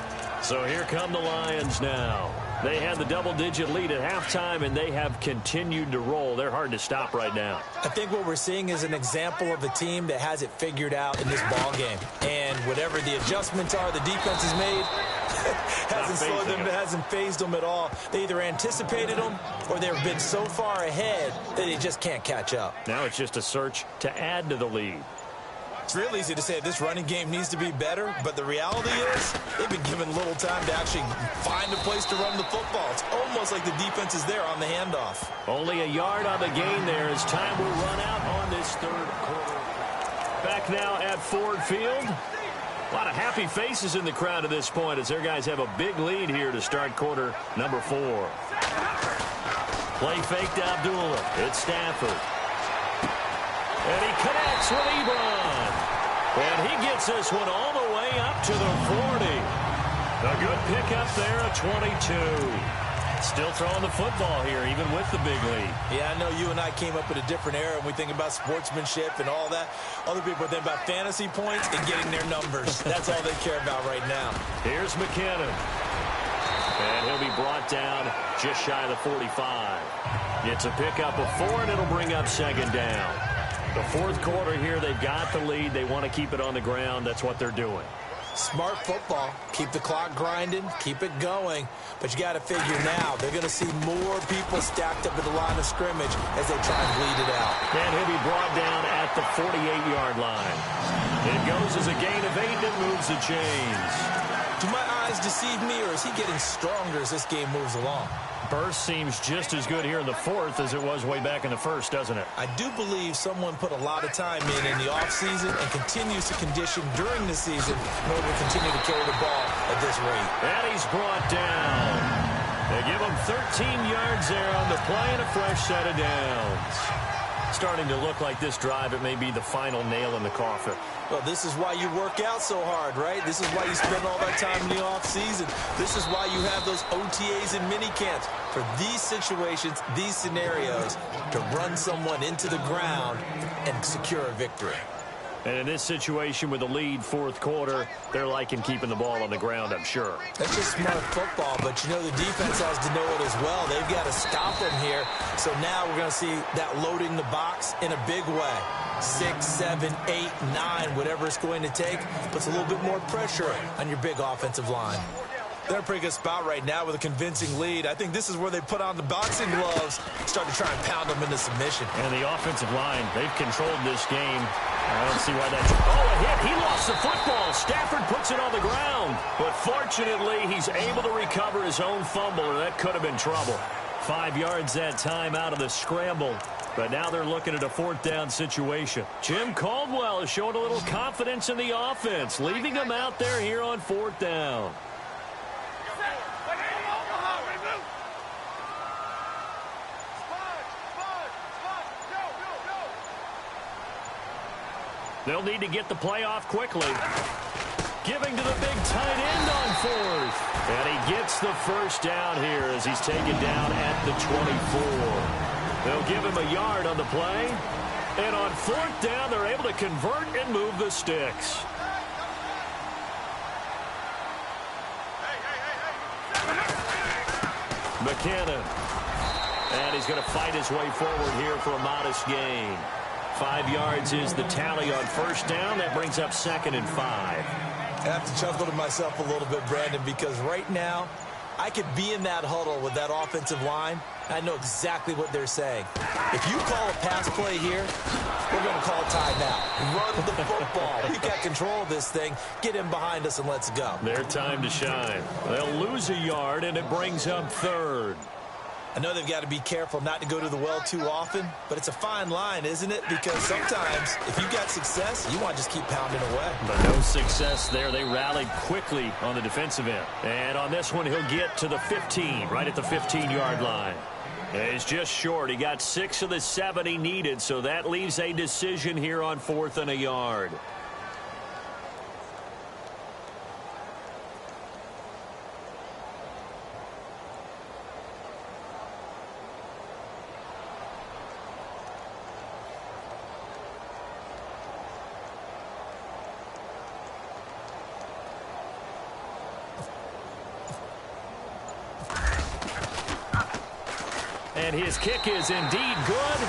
So here come the Lions now. They had the double-digit lead at halftime, and they have continued to roll. They're hard to stop right now. I think what we're seeing is an example of a team that has it figured out in this ball game. And whatever the adjustments are the defense has made, hasn't slowed them, hasn't phased them at all. They either anticipated them or they've been so far ahead that they just can't catch up. Now it's just a search to add to the lead. It's real easy to say this running game needs to be better, but the reality is they've been given little time to actually find a place to run the football. It's almost like the defense is there on the handoff. Only a yard on the gain there as time will run out on this third quarter. Back now at Ford Field. A lot of happy faces in the crowd at this point as their guys have a big lead here to start quarter number 4. Play fake to Abdullah. It's Stafford. And he connects with Ebron. And he gets this one all the way up to the 40. A good pickup there at 22. Still throwing the football here, even with the big lead. Yeah, I know you and I came up in a different era, and we think about sportsmanship and all that. Other people think about fantasy points and getting their numbers. That's all they care about right now. Here's McKinnon. And he'll be brought down just shy of the 45. It's a pickup of 4, and it'll bring up second down. The fourth quarter here, they've got the lead. They want to keep it on the ground. That's what they're doing. Smart football. Keep the clock grinding. Keep it going. But you got to figure now, they're going to see more people stacked up at the line of scrimmage as they try and bleed it out. And he'll be brought down at the 48-yard line. It goes as a gain of 8 and moves the chains. Do my eyes deceive me, or is he getting stronger as this game moves along? Burst seems just as good here in the fourth as it was way back in the first, doesn't it? I do believe someone put a lot of time in the offseason and continues to condition during the season in order to continue to carry the ball at this rate. And he's brought down. They give him 13 yards there on the play and a fresh set of downs. Starting to look like this drive, it may be the final nail in the coffin. Well, this is why you work out so hard, right? This is why you spend all that time in the offseason. This is why you have those OTAs and mini camps. For these situations, these scenarios, to run someone into the ground and secure a victory. And in this situation with the lead fourth quarter, they're liking keeping the ball on the ground, I'm sure. That's just smart football, but you know the defense has to know it as well. They've got to stop them here. So now we're going to see that loading the box in a big way. 6, 7, 8, 9, whatever it's going to take, puts a little bit more pressure on your big offensive line. They're in a pretty good spot right now with a convincing lead. I think this is where they put on the boxing gloves, start to try and pound them into submission. And the offensive line, they've controlled this game. I don't see why that's... Oh, a hit. He lost the football. Stafford puts it on the ground. But fortunately, he's able to recover his own fumble, or that could have been trouble. 5 yards that time out of the scramble. But now they're looking at a fourth down situation. Jim Caldwell is showing a little confidence in the offense, leaving them out there here on fourth down. They'll need to get the play off quickly. Giving to the big tight end on fourth. And he gets the first down here as he's taken down at the 24. They'll give him a yard on the play. And on fourth down, they're able to convert and move the sticks. McKinnon. And he's going to fight his way forward here for a modest gain. 5 yards is the tally on first down. That brings up 2nd and 5. I have to chuckle to myself a little bit, Brandon, because right now I could be in that huddle with that offensive line. I know exactly what they're saying. If you call a pass play here, we're going to call a timeout. Run the football. We've got control of this thing. Get in behind us and let's go. Their time to shine. They'll lose a yard, and it brings up 3rd. I know they've got to be careful not to go to the well too often, but it's a fine line, isn't it? Because sometimes, if you've got success, you want to just keep pounding away. But no success there. They rallied quickly on the defensive end. And on this one, he'll get to the 15, right at the 15-yard line. He's just short. He got 6 of the 7 he needed, so that leaves a decision here on 4th and a yard. And his kick is indeed good,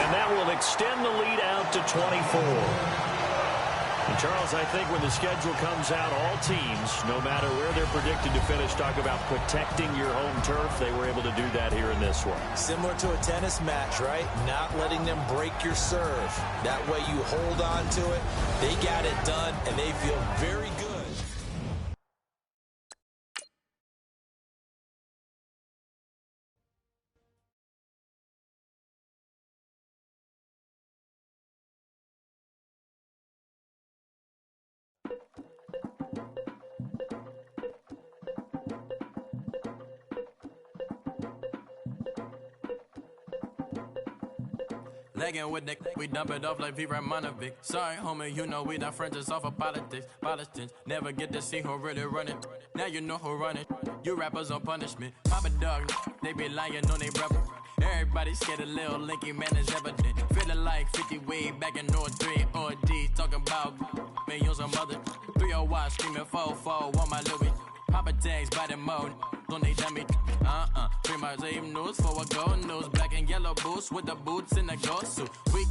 and that will extend the lead out to 24. And Charles, I think when the schedule comes out, all teams, no matter where they're predicted to finish, talk about protecting your home turf. They were able to do that here in this one. Similar to a tennis match, right? Not letting them break your serve. That way you hold on to it. They got it done, and they feel very good. Legging with Nick, we dump it off like V. Ramonovic. Sorry, homie, you know we not friends, it's off of politics. Politics never get to see who really run it. Now you know who run it. You rappers on punishment. Papa dog, they be lying on they brother. Everybody scared a little linky, man, is evident. Feeling like 50 way back in 03 or D. Talking about me on some other 301 screaming 4-4 on my Louis. Papa tags by the mode on they dummy. Free my same news for a gold news. Black and yellow boots with the boots in the gold suit. We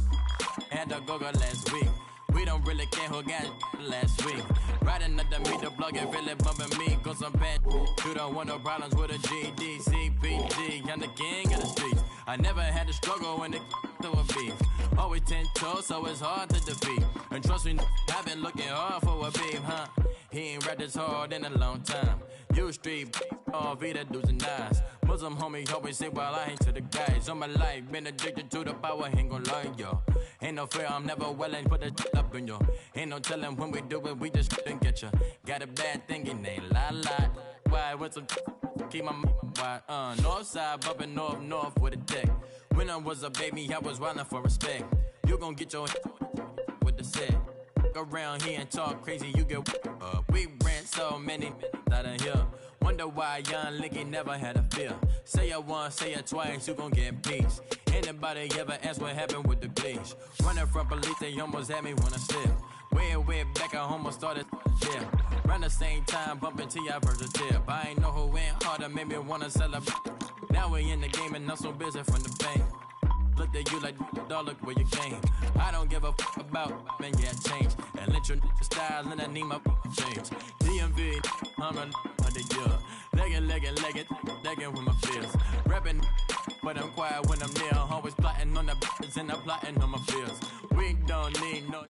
had a go-go last week. We don't really care who got last week. Riding up the meter, blog and really bumping me. Cause I'm bad. You don't want no problems with a GD, CPG. I'm the king of the streets. I never had to struggle when it to a beef. Always 10 toes, so it's hard to defeat. And trust me, I've been looking hard for a beef, huh? He ain't rapped this hard in a long time. You street, all Vita dudes and eyes. Muslim homie always say, well, I ain't to the guys. All my life, been addicted to the power, ain't gon' lie, yo. Ain't no fear, I'm never willing, put the up in yo. Ain't no telling when we do it, we just couldn't get ya. Got a bad thing, it ain't lie. Why, with some keep my wide, north side, bumping north with a deck. When I was a baby, I was wildin' for respect. You gon' get your with the set. Around here and talk crazy, you get we ran so many out of here. Wonder why young Licky never had a fear. Say it once, say it twice, you gon' get peace. Anybody ever ask what happened with the bleach? Running from police, they almost had me wanna slip. Way back, I almost started yeah. Around the same time, bumping till I burst a tip. I ain't know who went harder, made me wanna celebrate. Now we in the game and I'm so busy from the bank. Looked at you like, dog, look where you came. I don't give a about, man, yeah, change. And let your style and I need my change. DMV, I'm a legging with my fears. Rapping, but I'm quiet when I'm near. Always plotting on the bitches and I'm plotting on my fears. We don't need no